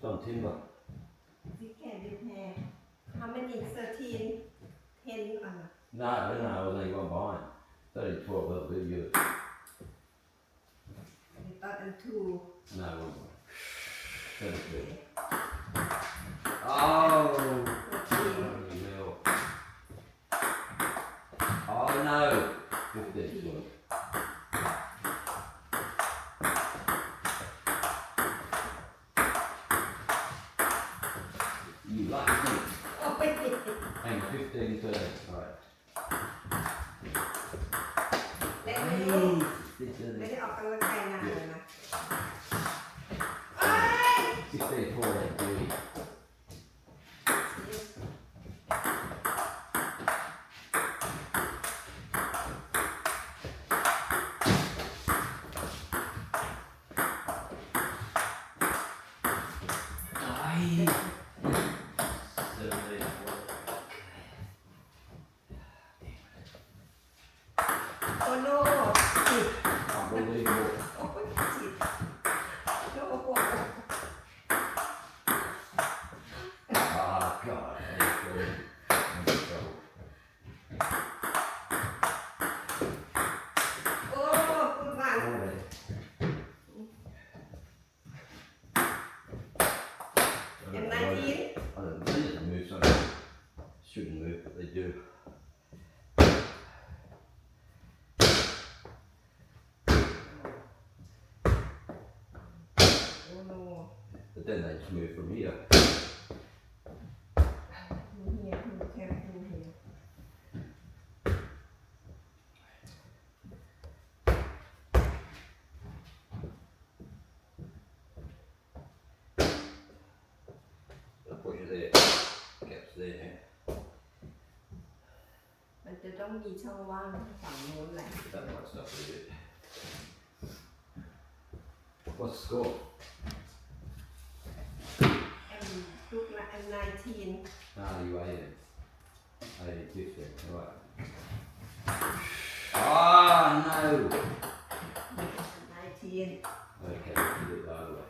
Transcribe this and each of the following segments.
It's on timber. You can't repair. How many? 13? 10 on No, I was only one behind. 30, 12, that'll be you. I thought I'm 2. No, one more. 32. Oh! 14. No. Oh no! 15. 15. You like me? Oh, wait. Hang on, 15, 13. Alright. เล่นไม่รู้ Hey, ไม่ได้ออกกำลังกายนานเลยนะ 16, 14, 30. Ay. 17, โอ้โน่จิต unbelievable. โอ้ยจิตโน่โห Ah, God. That's good. I'm in trouble. โอ้คุณหวัง Already. M19 I don't know, they just move something. Shouldn't move, but they do.โอ้โน่ But then they just move from here. ดูเฮียดูแคมดูเฮีย I'll put you there. Gaps there. มันจะต้องมีช่องว่างฝั่งโน้นแหละ That might stop a bit. What's the score? แอมลูกละแอม19 Ah, you ate it. I ate 15. Alright. Ah, no! 19 Okay, let's do it the other way.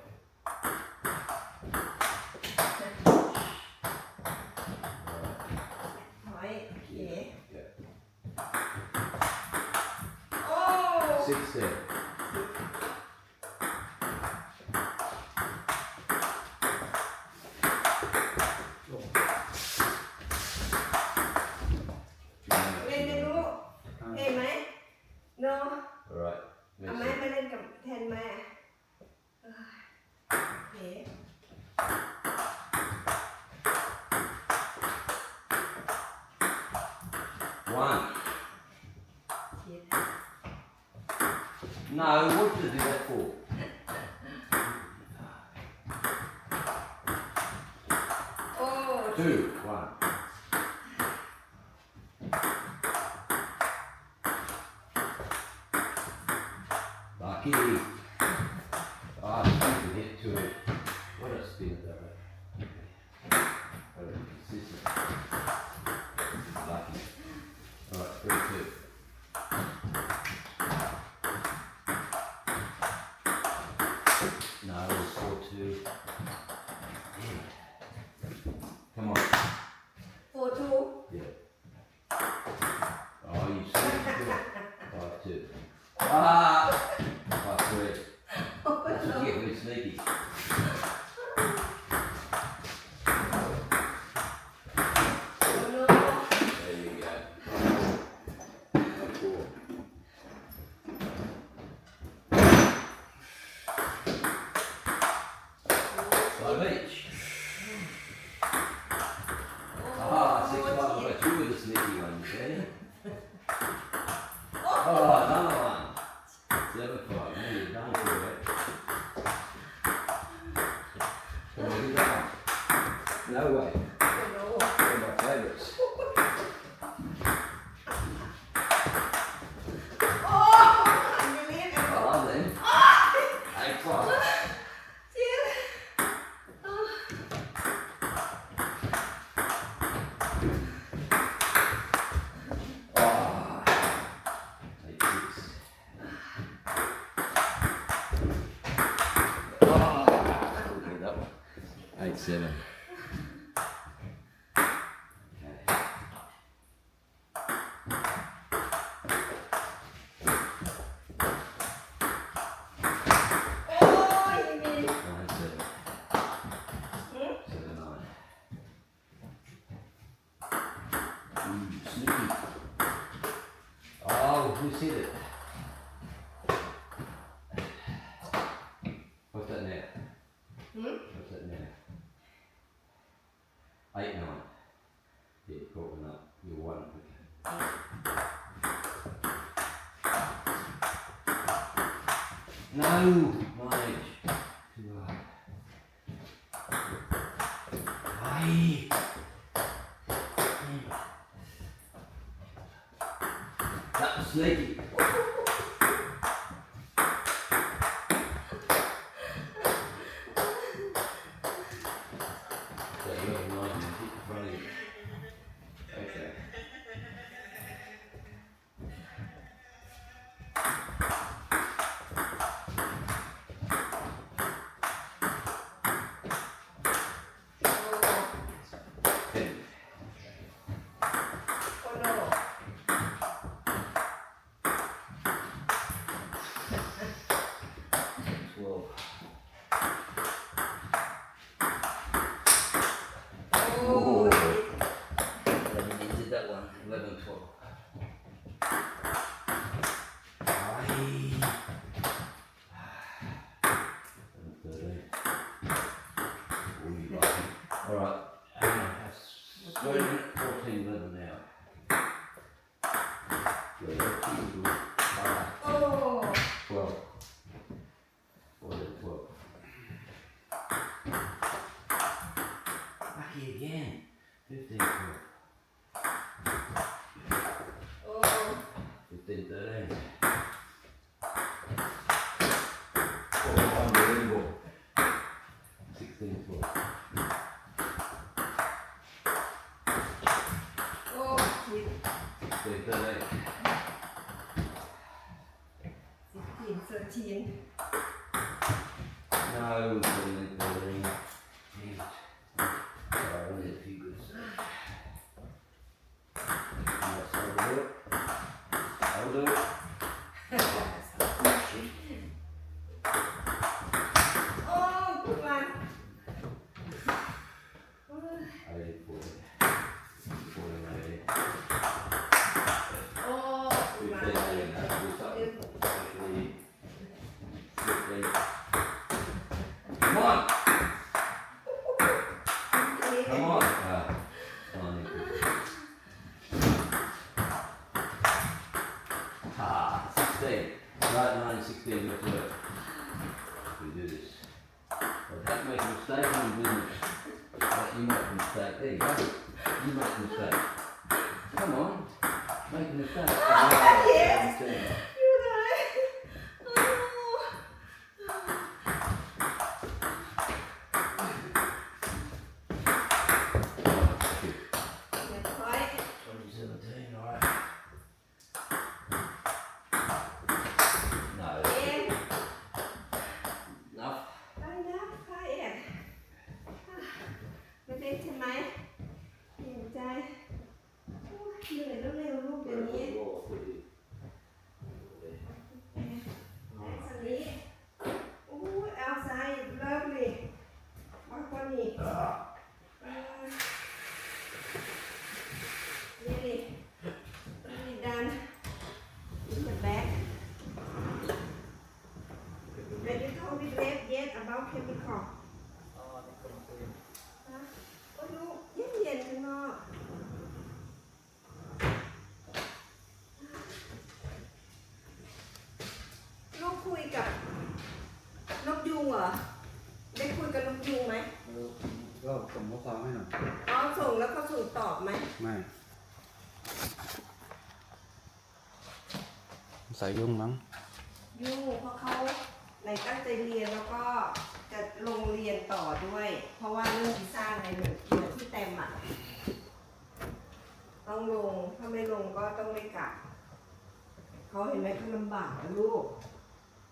Alright. ร้อยโอเค Yeah. โอ้ 16. Oh. เล่นไม่รู้เห็นไหมเนาะ Alright. เอาไหมมาเล่นกับแทนแม่เอ้ยโอเค One. คิด No, what did you do that for? โอ้ Two. One. Lucky. Ah, I think we hit to it. What a spin that way. What a consistent. Lucky. Alright, 3-2. No, it was 4-2. Yeah. Come on. 4-2 Yeah. Oh, you sneaky good. 5-2. Ah! 5-3. โอ้โห That's what you get when you're sneaky. There you go. 4. Five each. Ah, 6-5. But you were the sneaky one, you see? Oh, another one. 7-5. Now you're done for it. Come on, get that one. No way. They're my favourites. โอ้อันนี้เรียกอะไร I love them. 8-5. เจี๊ยบ Ah. 8-6. Ah. Couldn't get that one. 87. Oh, you mean 97. 79. Sneaky. Oh, who said it? What's that now? What's that now? 8, 9. Yeah, caught one up. You're 1. Okay. No, my age. Too high. Aye. That was sneaky. Yeah, you have 9 and hit the front of you. Okay. Ten. oh no. 12. Oh, You did that one. 11, 12. Aye. 13. Oh, you like it. Alright. 14, 11 now. Yeah, that's good. oh. 12. 14, 12. Lucky again. 15, 12. Oh. 15, 13. Oh, unbelievable. 16, 12. Oh, shit. 16, 13. 13. No, 14, 13. Damn it. Sorry, I need a few good stuff. Yes, I'll do it. I'll do it. Oh, good one. 18, 40. 14, 18. Oh, good 15, one. 18. That's good something. Actually, 15. Come on! Come on! Come on, Nick. Ah, 16. Right, 9, 16, let's work. We do this. But don't make a mistake in business. You make a mistake. There you go. You make a mistake. Come on. Make a mistake. Yes. 17. You're right. Oh. That's right. 2017, alright. No. And Enough. ไปนะไปแอนไม่ได้ใช่ไหมเห็นใจโอ้ยเหนื่อยแล้วเร็วลูกเดี๋ยวนี้แต่สันนี้โอ้ยเอาไซเริ่มเลยมากกว่านี้นี่ดันin the back When you told me left yet about chemical ฮะก็รู้เย็นๆข้างนอกลูกคุยกับนกยูงเหรอ ได้คุยกับนกยูงไหม ก็ส่งข้อความให้หน่อย อ๋อส่งแล้วก็ส่งตอบไหม ไม่ใส่ยุ่งมั้ง ยุ่งเพราะเขาในตั้งใจเรียนแล้วก็จะลงเรียนต่อด้วย เพราะว่าเรื่องวีซ่าในเหมือนที่เต็มอ่ะ ต้องลง ถ้าไม่ลงก็ต้องไม่กลับ เขาเห็นไหมเขาลำบากนะลูก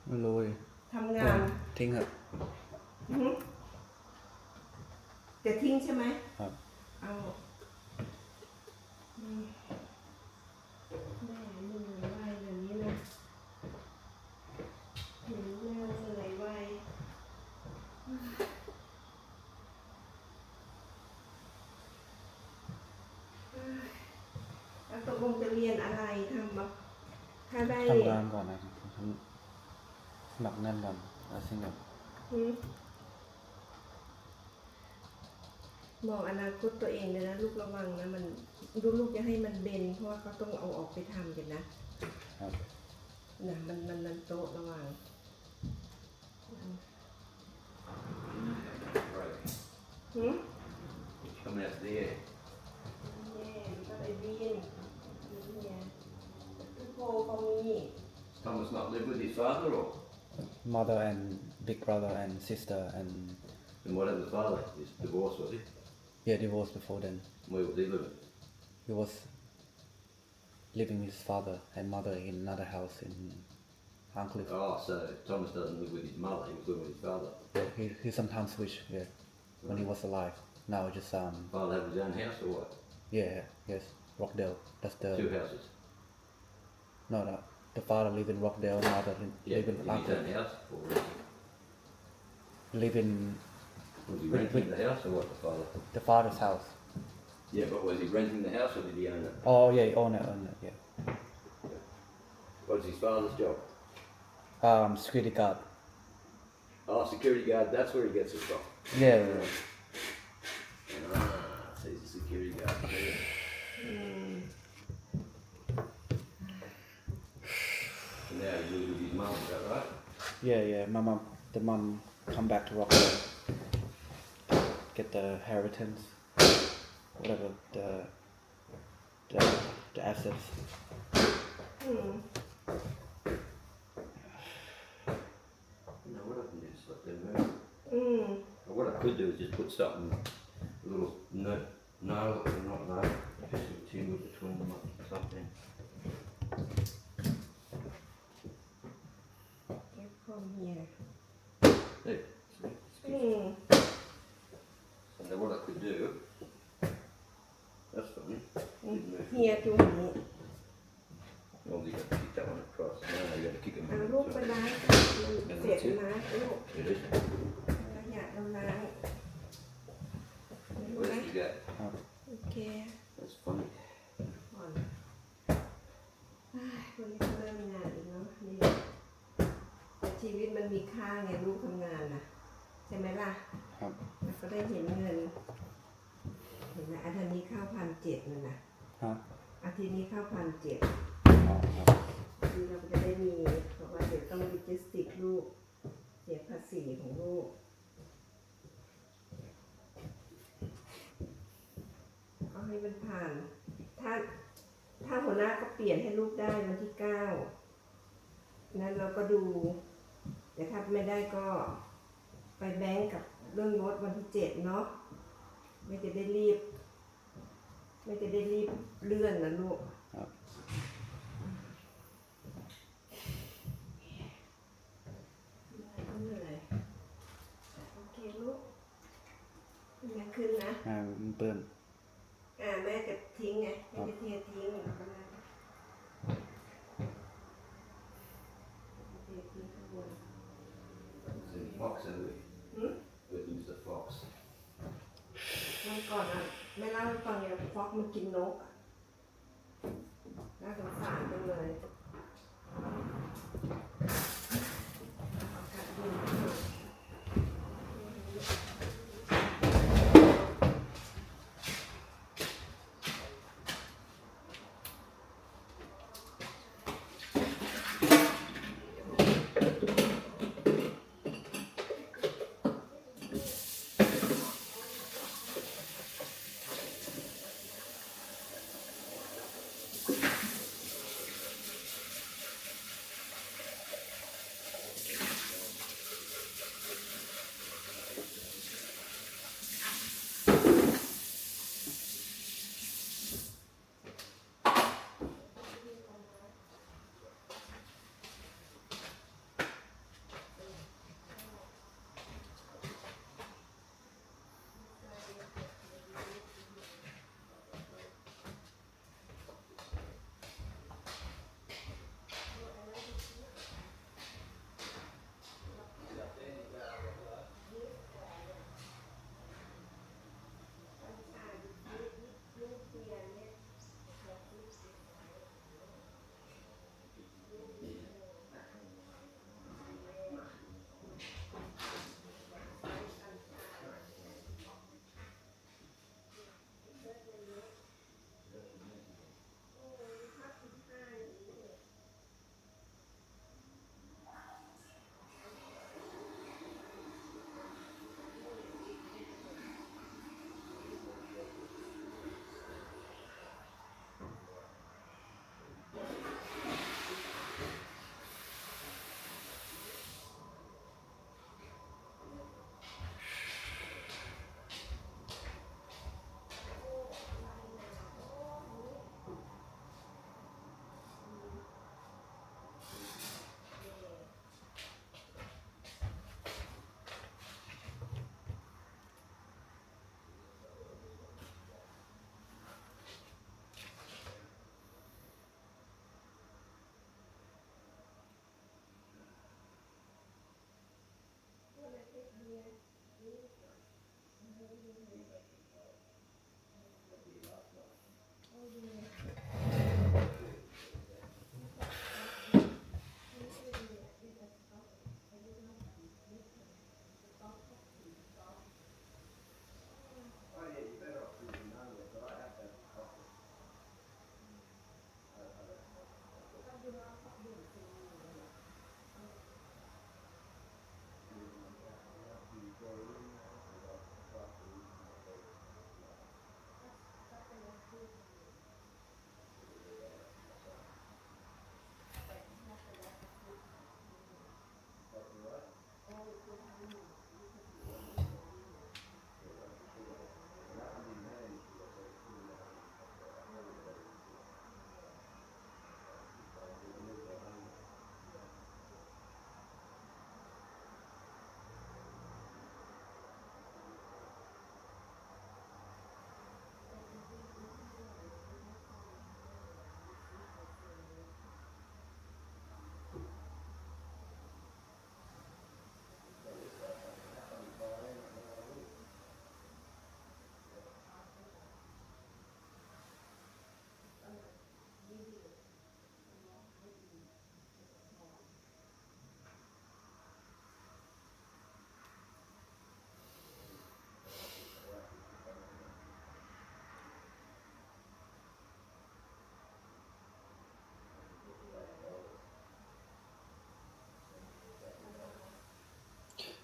ไม่รู้เลย ทำงาน ทิ้งเถอะ อื้อหือ จะทิ้งใช่ไหม ครับ เอาอืมแม่เหนื่อยไวอย่างนี้นะเห็นแม่เหนื่อยไวแล้วตกลงจะเรียนอะไรทำแบบถ้าได้ ทำงานก่อนนะครับสมัครงานก่อนแล้วสิ่งแบบ อืมมองอนาคตตัวเองเลยนะลูกระวังนะมันลูกจะให้มันเบนเพราะว่าเขาต้องเอาออกไปทำกันนะครับ นะมันโต๊ะระวัง Right. หืม It's coming out there. เย่มันก็เลยบินเนี่ยทุกโพก็มี Thomas not live with his father, or? mother and big brother and sister and And what happened to the father? He's divorced, was he? yeah divorced before then. Where was he living? He was living with his father and mother in another house in Arncliffe. Oh, so Thomas doesn't live with his mother, he was living with his father. Yeah, he sometimes switch, yeah, when he was alive. Now just Father had his own house or what? yeah, yes, Rockdale. That's the 2 houses. no, the father live in Rockdale, mother Yeah, live in in his own Arncliffe. house or renting? Live in Was he renting the house or what, the father? the father's house. Yeah, but was he renting the house or did he own it? Oh yeah, own it, yeah. What's his father's job? Security guard. Oh, security guard, that's where he gets it from. Yeah, Ah, so he's a security guard. Yeah. อืม And now he lives with his mum, is that right? yeah. The mom come back to Rockdale, get the inheritance, whatever the assets. อืม No, what I can do is let them move. อืม Or what I could do is just put something, a little note, no, or not no, just some timber between them or something. Get from here There, see? อืม And then what I could do, that's funny. Didn't move. เฮียตัวนี้ Well, you got to kick that one across. No, you got to kick it เอา back. ลูกไปล้างมันเสร็จนะลูก It is. ขยะเราล้าง What else you got? โอเค That's funny. ก่อนคนนี้ก็เริ่มงานอีกเนาะนี่แต่ชีวิตมันมีค่าไงลูกทำงานนะใช่ไหมล่ะ ครับ แล้วก็ได้เห็นเงิน เห็นไหมอาทิตย์นี้เข้า1,700นั่นนะ ฮะ อาทิตย์นี้เข้า1,700 อ๋อครับ คือเราจะได้มีเพราะว่าเดี๋ยวต้องรีจิสติกลูกเสียภาษีของลูกเอาให้มันผ่าน ถ้าหัวหน้าก็เปลี่ยนให้ลูกได้วันที่9นั้นเราก็ดู แต่ถ้าไม่ได้ก็ไปแบงก์กับเรื่องรถวันที่7เนาะไม่จะได้รีบเลื่อนนะลูก ครับ เหนื่อยโอเคลูกแม่ขึ้นนะ มันเปื้อน แม่จะทิ้งไงแม่จะเททิ้งก็ได้เททิ้งข้างบน It's in the fox, isn't it? หืม We'll use the fox. วันก่อนอ่ะแม่เล่าให้ฟังอย่างฟอกมันกินนกอะน่าสงสารจังเลยอากาศดีมาก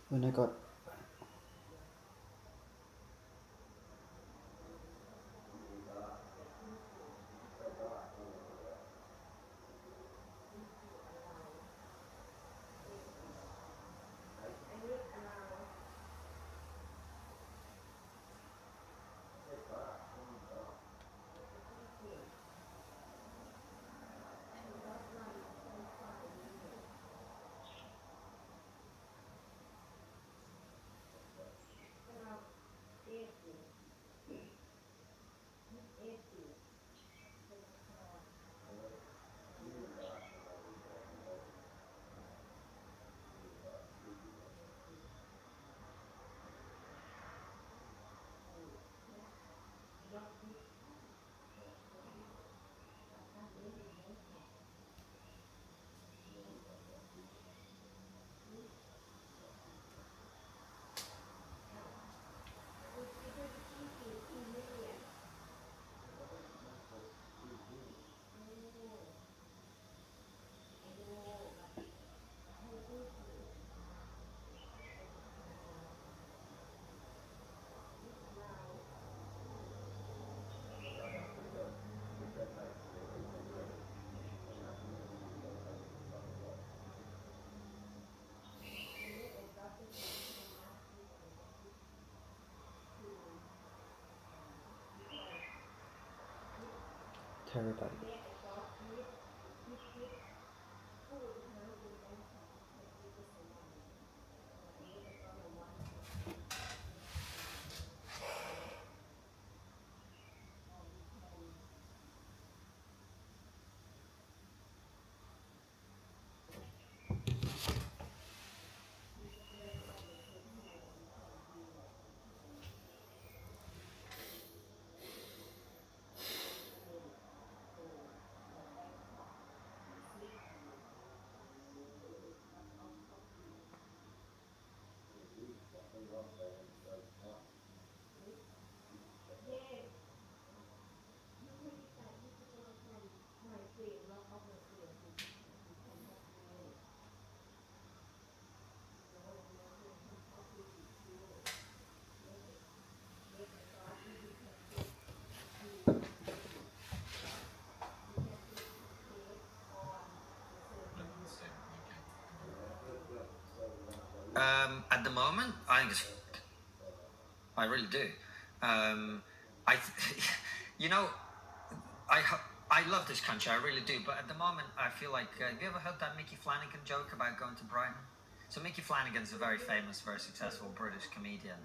When I got terabyte. At the moment, I think I really do. You know, I love this country, I really do. But at the moment, I feel like have you ever heard that Mickey Flanagan joke about going to Brighton? So Mickey Flanagan's a very famous, very successful British comedian,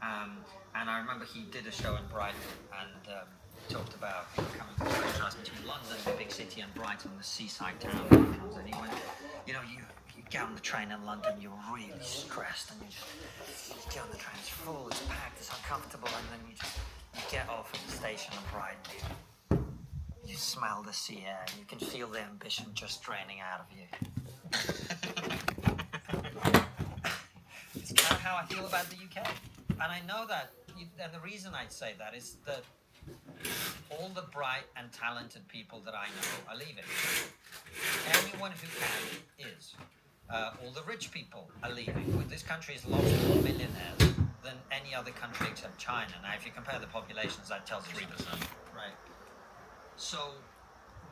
and I remember he did a show in Brighton and talked about coming to the contrast between London, the big city, and Brighton, the seaside town. And he went, you get on the train in London, you're really stressed, and you get on the train, it's full, it's packed, it's uncomfortable, and then you get off at the station in Brighton, You smell the sea air. You can feel the ambition just draining out of you. It's kind of how I feel about the UK. And I know that, and the reason I'd say that is that all the bright and talented people that I know are leaving. Anyone who can is. All the rich people are leaving. This country has lost more millionaires than any other country except China. Now, if you compare the populations, that tells you 3%. Right. So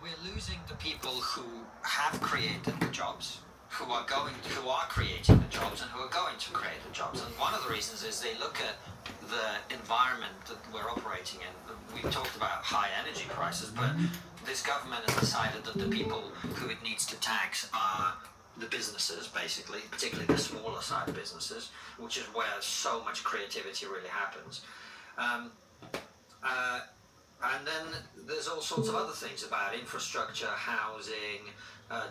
we're losing the people who have created the jobs, who are creating the jobs, and who are going to create the jobs. And one of the reasons is they look at the environment that we're operating in. We've talked about high energy prices, but this government has decided that the people who it needs to tax are the businesses, basically, particularly the smaller side businesses, which is where so much creativity really happens. And then there's all sorts of other things about infrastructure, housing,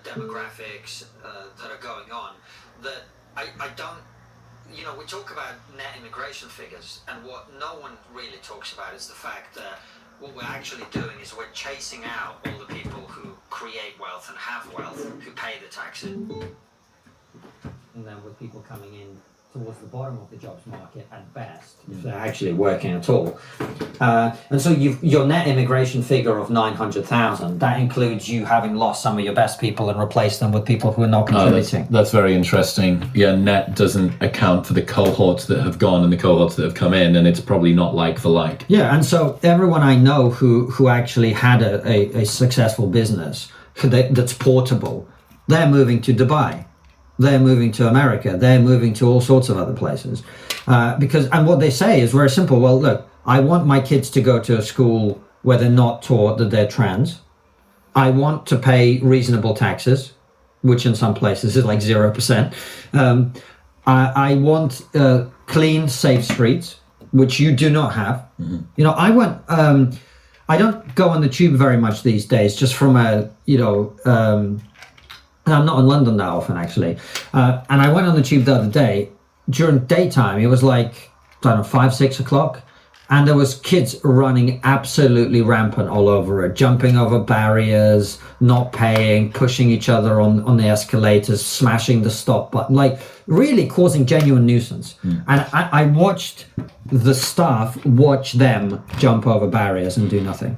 demographics that are going on that I don't, we talk about net immigration figures, and what no one really talks about is the fact that what we're actually doing is we're chasing out all the people who create wealth and have wealth, who pay the taxes. And then with people coming in towards the bottom of the jobs market at best, if they're actually working at all. And so your net immigration figure of 900,000, that includes you having lost some of your best people and replaced them with people who are not contributing. That's very interesting. Yeah, net doesn't account for the cohorts that have gone and the cohorts that have come in, and it's probably not like for like. Yeah, and so everyone I know who actually had a successful business that's portable, they're moving to Dubai. They're moving to America. They're moving to all sorts of other places. And what they say is very simple. Well, look, I want my kids to go to a school where they're not taught that they're trans. I want to pay reasonable taxes, which in some places is like 0%. I want clean, safe streets, which you do not have. Mm-hmm. I don't go on the tube very much these days, just from I'm not in London that often, actually. And I went on the tube the other day. During daytime, it was like, 5, 6 o'clock. And there was kids running absolutely rampant all over it, jumping over barriers, not paying, pushing each other on the escalators, smashing the stop button, like really causing genuine nuisance. Mm. And I watched the staff watch them jump over barriers and do nothing.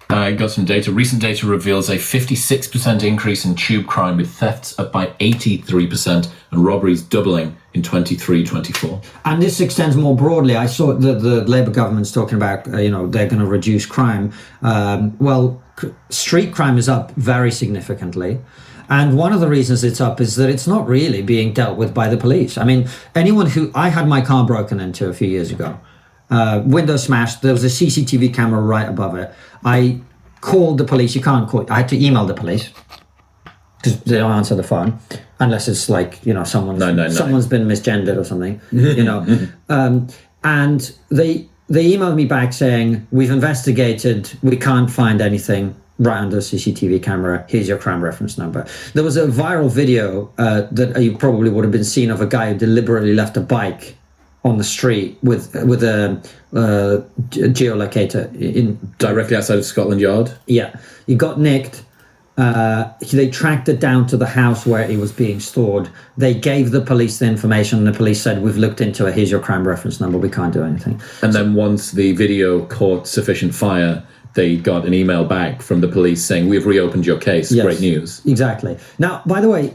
I got some data. Recent data reveals a 56% increase in tube crime, with thefts up by 83% and robberies doubling in 23-24. And this extends more broadly. I saw the Labour government's talking about, they're going to reduce crime. Street crime is up very significantly. And one of the reasons it's up is that it's not really being dealt with by the police. I mean, I had my car broken into a few years ago. Window smashed. There was a CCTV camera right above it. I called the police. You can't call. I had to email the police because they don't answer the phone unless it's like someone's been misgendered or something. And they emailed me back saying, "We've investigated. We can't find anything right under the CCTV camera. Here's your crime reference number." There was a viral video that you probably would have been seen of a guy who deliberately left a bike on the street with a geolocator in directly outside of Scotland Yard. Yeah, he got nicked. They tracked it down to the house where it was being stored. They gave the police the information, and the police said, "We've looked into it. Here's your crime reference number. We can't do anything." And then once the video caught sufficient fire, they got an email back from the police saying, "We've reopened your case." Yes, great news. Exactly. Now, by the way,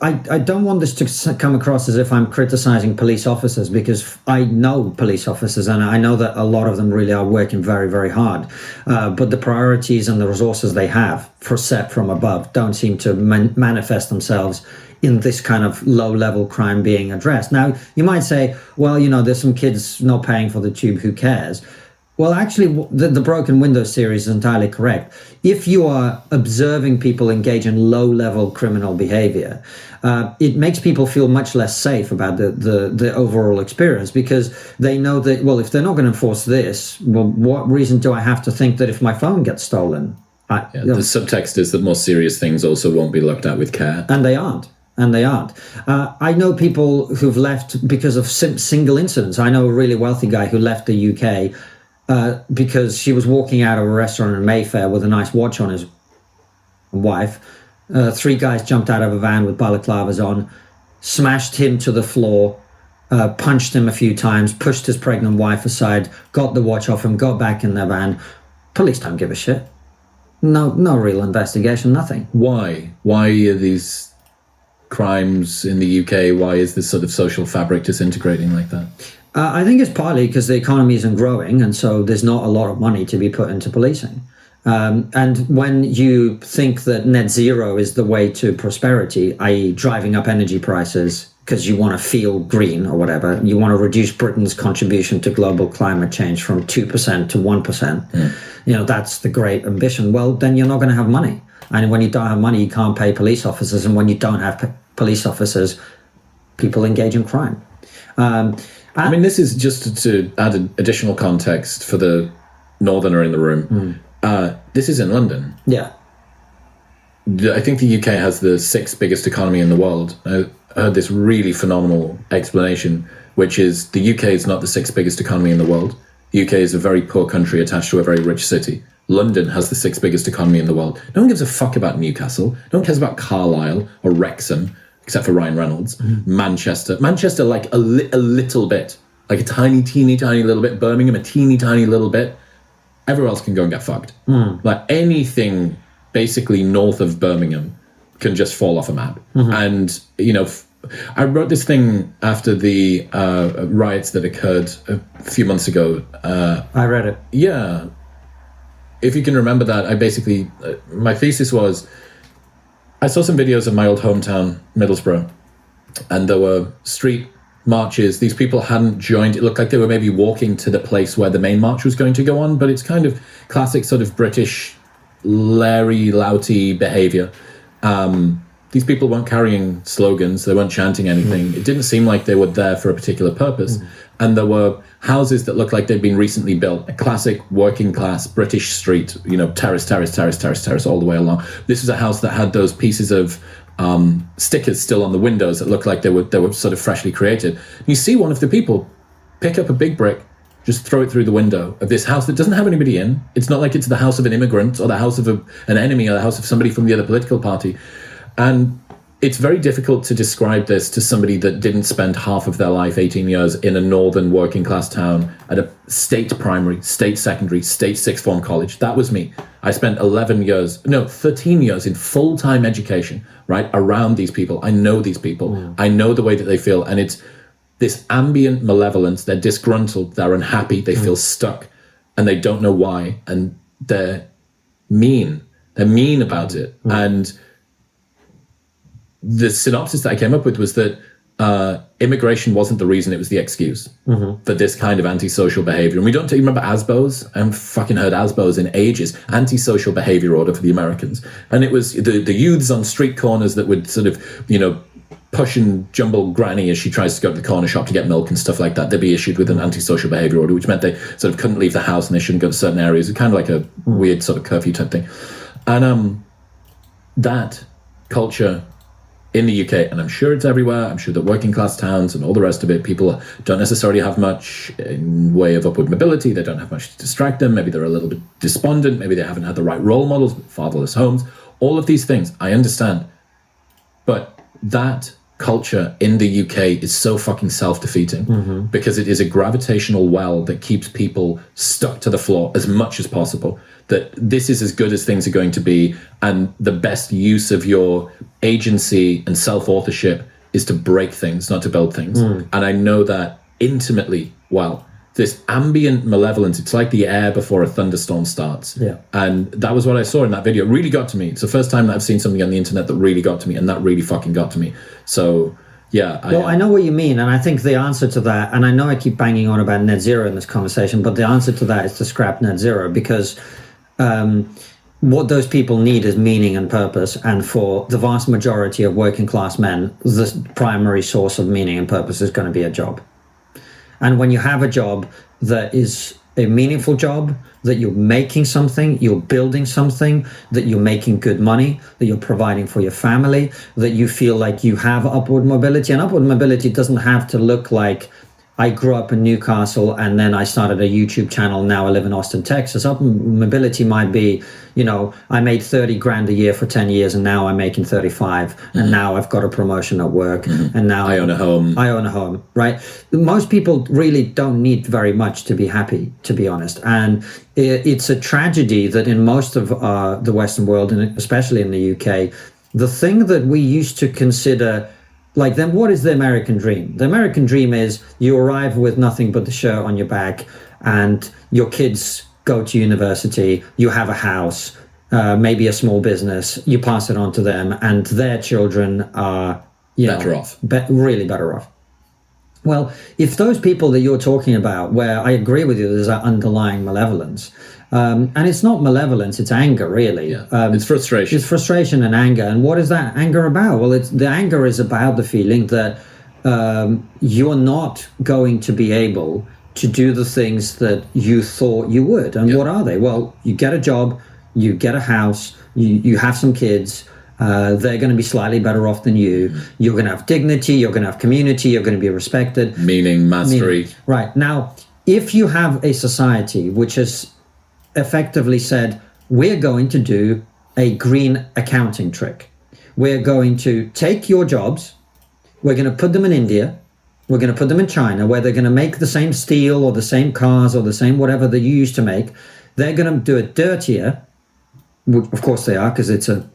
I don't want this to come across as if I'm criticizing police officers, because I know police officers and I know that a lot of them really are working very, very hard. But the priorities and the resources they have set from above don't seem to manifest themselves in this kind of low-level crime being addressed. Now, you might say, well, there's some kids not paying for the tube, who cares? Well, actually, the Broken Window series is entirely correct. If you are observing people engage in low-level criminal behavior, it makes people feel much less safe about the overall experience, because they know that, well, if they're not going to enforce this, well, what reason do I have to think that if my phone gets stolen? The subtext is that more serious things also won't be looked at with care. And they aren't. I know people who've left because of single incidents. I know a really wealthy guy who left the UK because she was walking out of a restaurant in Mayfair with a nice watch on his wife. 3 guys jumped out of a van with balaclavas on, smashed him to the floor, punched him a few times, pushed his pregnant wife aside, got the watch off him, got back in their van. Police don't give a shit. No real investigation, nothing. Why? Why are these crimes in the UK? Why is this sort of social fabric disintegrating like that? I think it's partly because the economy isn't growing, and so there's not a lot of money to be put into policing. And when you think that net zero is the way to prosperity, i.e. driving up energy prices because you want to feel green or whatever, you want to reduce Britain's contribution to global climate change from 2% to 1%, that's the great ambition. Well, then you're not going to have money. And when you don't have money, you can't pay police officers. And when you don't have police officers, people engage in crime. I mean, this is just to add additional context for the northerner in the room. This is in London. Yeah. I think the UK has the 6th biggest economy in the world. I heard this really phenomenal explanation, which is the UK is not the 6th biggest economy in the world. The UK is a very poor country attached to a very rich city. London has the 6th biggest economy in the world. No one gives a fuck about Newcastle. No one cares about Carlisle or Wrexham, except for Ryan Reynolds. Manchester, like a little bit, like a teeny little bit. Birmingham, a teeny tiny little bit. Everywhere else can go and get fucked. Like anything basically north of Birmingham can just fall off a map. And, I wrote this thing after the riots that occurred a few months ago. I read it. Yeah. If you can remember that, I basically, my thesis was, I saw some videos of my old hometown, Middlesbrough, and there were street marches. These people hadn't joined. It looked like they were maybe walking to the place where the main march was going to go on, but it's kind of classic sort of British Larry Louty behavior. These people weren't carrying slogans. They weren't chanting anything. It didn't seem like they were there for a particular purpose. And there were houses that looked like they'd been recently built. A classic working class British street, terrace all the way along. This was a house that had those pieces of stickers still on the windows that looked like they were sort of freshly created. You see one of the people pick up a big brick, just throw it through the window of this house that doesn't have anybody in. It's not like it's the house of an immigrant or the house of an enemy or the house of somebody from the other political party. And it's very difficult to describe this to somebody that didn't spend half of their life, 18 years, in a northern working class town at a state primary, state secondary, state sixth form college. That was me. I spent 13 years in full-time education, right, around these people. I know these people. I know the way that they feel. And it's this ambient malevolence. They're disgruntled. They're unhappy. They feel stuck. And they don't know why. And they're mean. They're mean about it. And the synopsis that I came up with was that immigration wasn't the reason, it was the excuse for this kind of antisocial behavior. And we don't remember ASBOs. I haven't fucking heard ASBOs in ages. Antisocial behavior order for the Americans. And it was the youths on street corners that would sort of, push and jumble granny as she tries to go to the corner shop to get milk and stuff like that. They'd be issued with an antisocial behavior order, which meant they sort of couldn't leave the house and they shouldn't go to certain areas. It's kind of like a weird sort of curfew type thing. And that culture in the UK, and I'm sure it's everywhere, I'm sure that working class towns and all the rest of it, people don't necessarily have much in way of upward mobility. They don't have much to distract them. Maybe they're a little bit despondent. Maybe they haven't had the right role models, fatherless homes, all of these things. I understand. But that culture in the UK is so fucking self-defeating because it is a gravitational well that keeps people stuck to the floor as much as possible. That this is as good as things are going to be, and the best use of your agency and self-authorship is to break things, not to build things. And I know that intimately well. This ambient malevolence, it's like the air before a thunderstorm starts. Yeah. And that was what I saw in that video. It really got to me. It's the first time that I've seen something on the internet that really got to me, and that really fucking got to me. So, yeah. I know what you mean, and I think the answer to that, and I know I keep banging on about net zero in this conversation, but the answer to that is to scrap net zero, because what those people need is meaning and purpose. And for the vast majority of working class men, the primary source of meaning and purpose is going to be a job. And when you have a job that is a meaningful job, that you're making something, you're building something, that you're making good money, that you're providing for your family, that you feel like you have upward mobility. And upward mobility doesn't have to look like I grew up in Newcastle and then I started a YouTube channel. Now I live in Austin, Texas. Mobility might be, you know, I made 30 grand a year for 10 years and now I'm making 35 and now I've got a promotion at work and now I own a home, right? Most people really don't need very much to be happy, to be honest. And it's a tragedy that in most of the Western world, and especially in the UK, the thing that we used to consider, like, then what is the American dream? The American dream is you arrive with nothing but the shirt on your back and your kids go to university, you have a house, maybe a small business, you pass it on to them and their children are better off. Really better off. Well, if those people that you're talking about, where I agree with you, there's that underlying malevolence, and it's not malevolence, it's anger, really. Yeah. It's frustration. It's frustration and anger. And what is that anger about? Well, the anger is about the feeling that you're not going to be able to do the things that you thought you would. And what are they? Well, you get a job, you get a house, you have some kids, they're going to be slightly better off than you. You're going to have dignity, you're going to have community, you're going to be respected. Meaning, mastery. Right. Now, if you have a society which has effectively said, we're going to do a green accounting trick. We're going to take your jobs, we're going to put them in India, we're going to put them in China, where they're going to make the same steel or the same cars or the same whatever that you used to make. They're going to do it dirtier. Of course they are, because it's a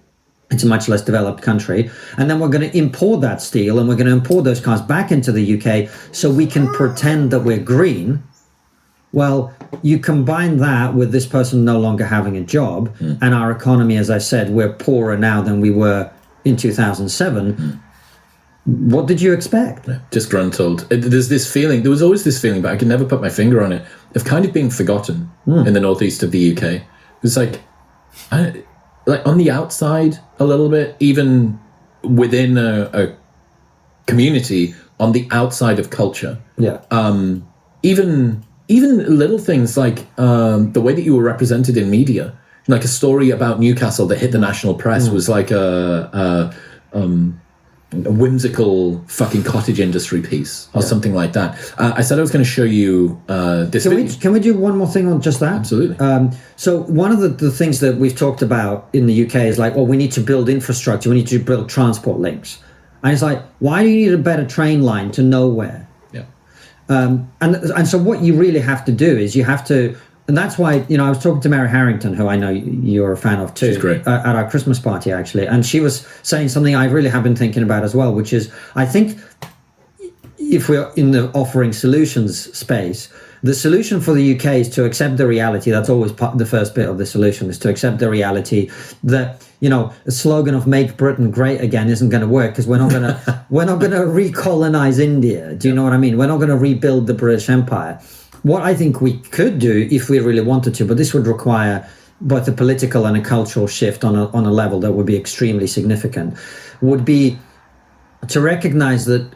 much less developed country. And then we're going to import that steel and we're going to import those cars back into the UK so we can pretend that we're green. Well, you combine that with this person no longer having a job and our economy, as I said, we're poorer now than we were in 2007. What did you expect? Disgruntled. There's this feeling, there was always this feeling, but I could never put my finger on it, of kind of being forgotten in the northeast of the UK. It was like on the outside a little bit, even within a community, on the outside of culture. Yeah. Even little things like the way that you were represented in media, like a story about Newcastle that hit the national press was like a whimsical fucking cottage industry piece or something like that. I said I was going to show you this video. Can we do one more thing on just that? Absolutely. So one of the things that we've talked about in the UK is like, well, we need to build infrastructure, we need to build transport links. And it's like, why do you need a better train line to nowhere? Yeah. And so what you really have to do is you have to, and that's why, you know, I was talking to Mary Harrington, who I know you're a fan of too. She's great. At our Christmas party, actually. And she was saying something I really have been thinking about as well, which is, I think if we're in the offering solutions space, the solution for the UK is to accept the reality. That's always the first bit of the solution, is to accept the reality that, you know, a slogan of "Make Britain Great Again" isn't going to work, because we're not going to recolonize India. Do you know what I mean? We're not going to rebuild the British Empire. What I think we could do, if we really wanted to, but this would require both a political and a cultural shift on a level that would be extremely significant, would be to recognize that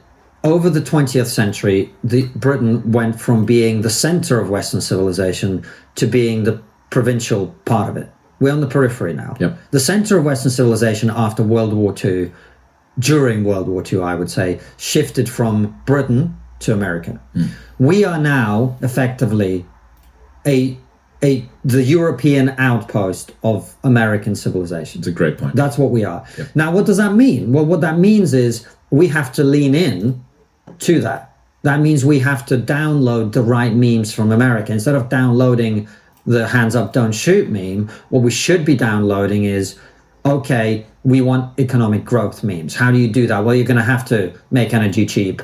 over the 20th century, Britain went from being the center of Western civilization to being the provincial part of it. We're on the periphery now. Yep. The center of Western civilization after World War II, during World War II, I would say, shifted from Britain to America. We are now effectively the European outpost of American civilization. It's a great point. That's what we are. Yep. Now, what does that mean? Well, what that means is we have to lean in to that. That means we have to download the right memes from America. Instead of downloading the hands up, don't shoot meme, what we should be downloading is, okay, we want economic growth memes. How do you do that? Well, you're going to have to make energy cheap,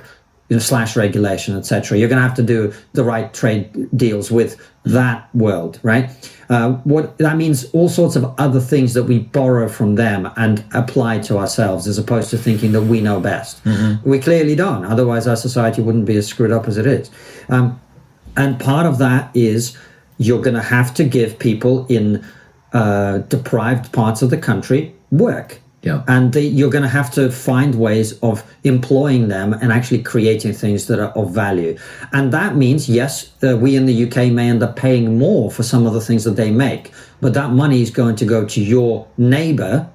slash regulation, etc. You're going to have to do the right trade deals with that world, right? What that means, all sorts of other things that we borrow from them and apply to ourselves, as opposed to thinking that we know best. We clearly don't. Otherwise, our society wouldn't be as screwed up as it is. And part of that is you're going to have to give people in deprived parts of the country work. Yeah. And you're going to have to find ways of employing them and actually creating things that are of value. And that means, yes, we in the UK may end up paying more for some of the things that they make, but that money is going to go to your neighbor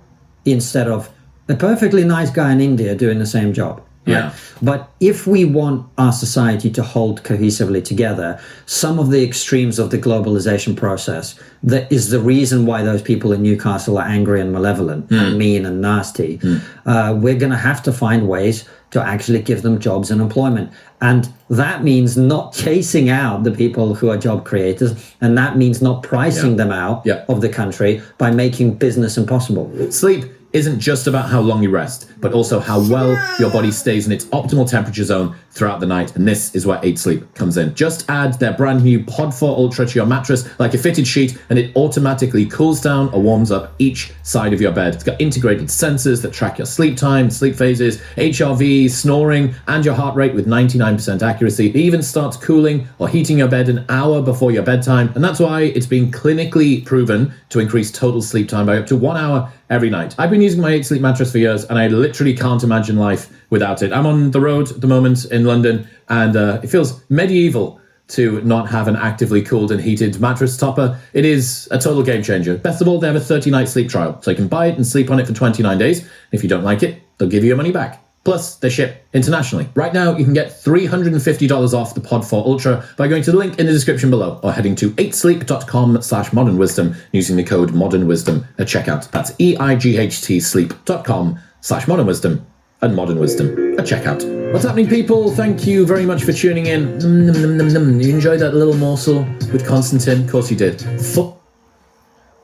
instead of a perfectly nice guy in India doing the same job. Yeah. But if we want our society to hold cohesively together, some of the extremes of the globalization process, that is the reason why those people in Newcastle are angry and malevolent and mean and nasty. We're going to have to find ways to actually give them jobs and employment. And that means not chasing out the people who are job creators. And that means not pricing them out of the country by making business impossible. Sleep isn't just about how long you rest, but also how well your body stays in its optimal temperature zone throughout the night. And this is where 8 Sleep comes in. Just add their brand new Pod 4 Ultra to your mattress like a fitted sheet, and it automatically cools down or warms up each side of your bed. It's got integrated sensors that track your sleep time, sleep phases, HRV, snoring, and your heart rate with 99% accuracy. It even starts cooling or heating your bed an hour before your bedtime. And that's why it's been clinically proven to increase total sleep time by up to 1 hour every night. I've been using my 8 Sleep mattress for years, and I literally can't imagine life without it. I'm on the road at the moment in London, and it feels medieval to not have an actively cooled and heated mattress topper. It is a total game changer. Best of all, they have a 30-night sleep trial, so you can buy it and sleep on it for 29 days. If you don't like it, they'll give you your money back. Plus, they ship internationally. Right now, you can get $350 off the Pod 4 Ultra by going to the link in the description below or heading to 8sleep.com/modernwisdom using the code modernwisdom at checkout. That's EIGHT sleep.com/modernwisdom and modernwisdom at checkout. What's happening, people? Thank you very much for tuning in. You enjoyed that little morsel with Constantine? Of course you did. What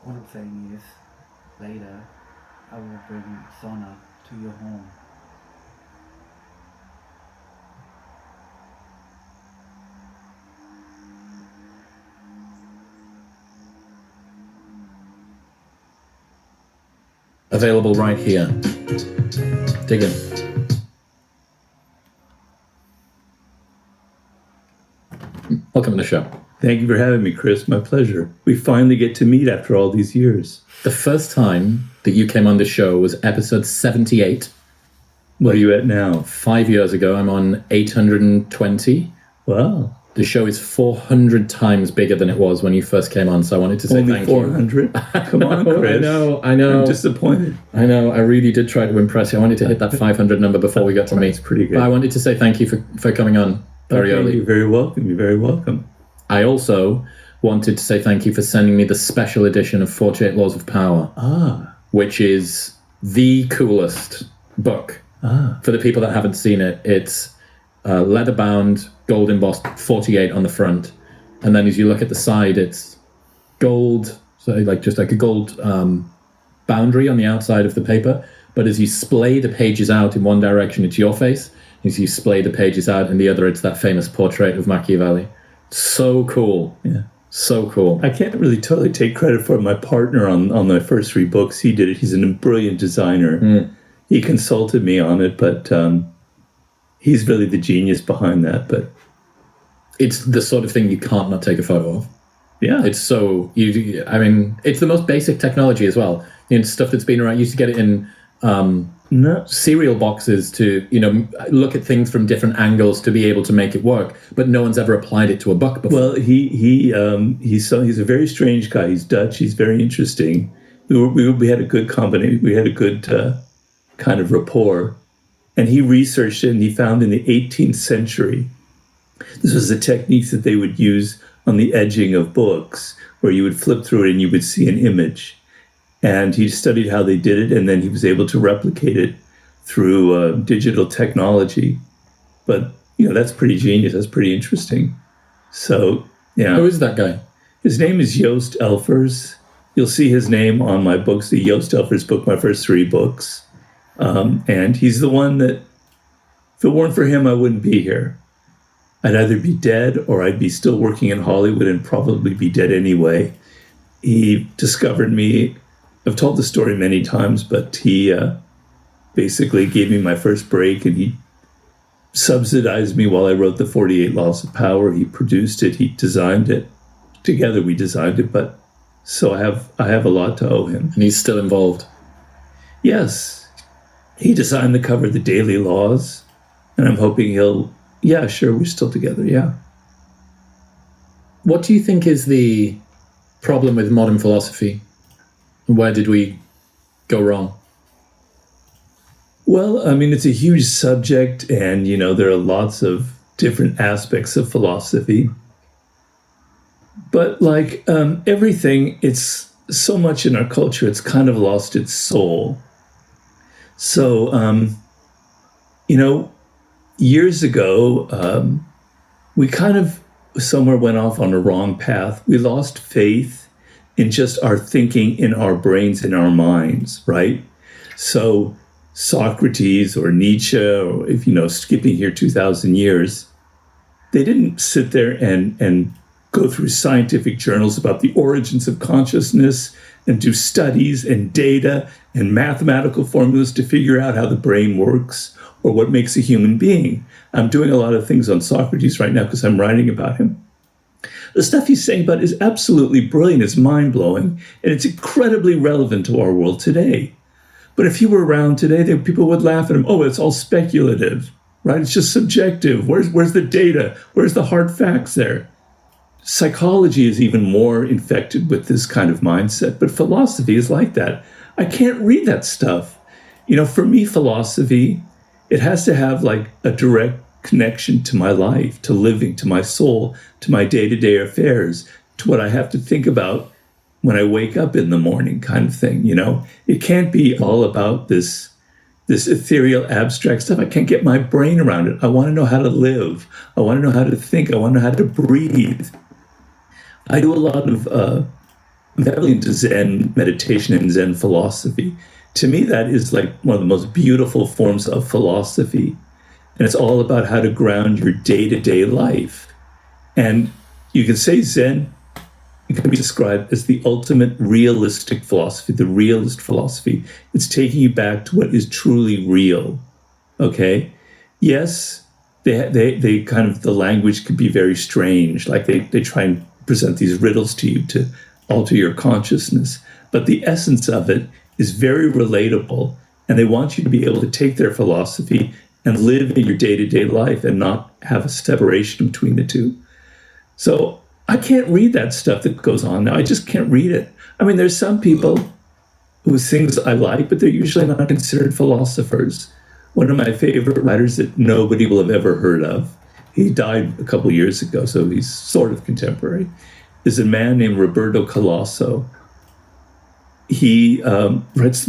I'm saying is, later, I will bring Sona to your home. Available right here. Dig in. Welcome to the show. Thank you for having me, Chris. My pleasure. We finally get to meet after all these years. The first time that you came on the show was episode 78. Where are you at now? 5 years ago. I'm on 820. Wow. The show is 400 times bigger than it was when you first came on, so I wanted to say Only thank 400? Come on, Chris. I know. I'm disappointed. I know. I really did try to impress you. I wanted to hit that 500 number before we got to meet. That's pretty good. But I wanted to say thank you for coming on very early. You're very welcome. You're very welcome. I also wanted to say thank you for sending me the special edition of 48 Laws of Power, which is the coolest book. For the people that haven't seen it, it's leather-bound, gold embossed, 48 on the front, and then as you look at the side, it's gold, so like just like a gold boundary on the outside of the paper. But as you splay the pages out in one direction, it's your face. As you splay the pages out in the other, it's that famous portrait of Machiavelli. So cool. Yeah. So cool. I can't really totally take credit for it. My partner on my first 3 books, he did it. He's a brilliant designer. He consulted me on it, but he's really the genius behind that. But it's the sort of thing you can't not take a photo of. Yeah. It's so, it's the most basic technology as well. Stuff that's been around. You used to get it in cereal boxes to, look at things from different angles to be able to make it work. But no one's ever applied it to a book before. Well, he's a very strange guy. He's Dutch. He's very interesting. We had a good combination. We had a good kind of rapport. And he researched it, and he found in the 18th century, this was the techniques that they would use on the edging of books, where you would flip through it and you would see an image. And he studied how they did it, and then he was able to replicate it through digital technology. But, that's pretty genius. That's pretty interesting. So, yeah. Who is that guy? His name is Joost Elfers. You'll see his name on my books, the Joost Elfers book, my first 3 books. And he's the one that, if it weren't for him, I wouldn't be here. I'd either be dead or I'd be still working in Hollywood and probably be dead anyway. He discovered me. I've told the story many times, but he basically gave me my first break, and he subsidized me while I wrote the 48 Laws of Power. He produced it. He designed it. Together we designed it, but so I have a lot to owe him. And he's still involved. Yes. He designed the cover of the Daily Laws, and I'm hoping yeah, sure, we're still together, yeah. What do you think is the problem with modern philosophy? Where did we go wrong? Well, I mean, it's a huge subject, and there are lots of different aspects of philosophy. But like everything, it's so much in our culture, it's kind of lost its soul. So, years ago, we kind of somewhere went off on a wrong path. We lost faith in just our thinking in our brains, in our minds, right? So Socrates or Nietzsche, or if skipping here 2,000 years, they didn't sit there and go through scientific journals about the origins of consciousness and do studies and data and mathematical formulas to figure out how the brain works or what makes a human being. I'm doing a lot of things on Socrates right now because I'm writing about him. The stuff he's saying about is absolutely brilliant, it's mind-blowing, and it's incredibly relevant to our world today. But if he were around today, people would laugh at him. Oh, it's all speculative, right? It's just subjective. Where's the data? Where's the hard facts there? Psychology is even more infected with this kind of mindset, but philosophy is like that. I can't read that stuff. For me, philosophy, it has to have like a direct connection to my life, to living, to my soul, to my day-to-day affairs, to what I have to think about when I wake up in the morning kind of thing, It can't be all about this ethereal, abstract stuff. I can't get my brain around it. I want to know how to live. I want to know how to think. I want to know how to breathe. I do a lot of heavily into Zen meditation and Zen philosophy. To me, that is like one of the most beautiful forms of philosophy. And it's all about how to ground your day-to-day life. And you can say Zen, it can be described as the ultimate realistic philosophy, the realist philosophy. It's taking you back to what is truly real, okay? Yes, they kind of, the language could be very strange, like they try and present these riddles to you to alter your consciousness. But the essence of it is very relatable, and they want you to be able to take their philosophy and live in your day-to-day life and not have a separation between the two. So I can't read that stuff that goes on now. I just can't read it. I mean, there's some people whose things I like, but they're usually not considered philosophers. One of my favorite writers that nobody will have ever heard of, he died a couple years ago, so he's sort of contemporary, is a man named Roberto Calasso. He writes the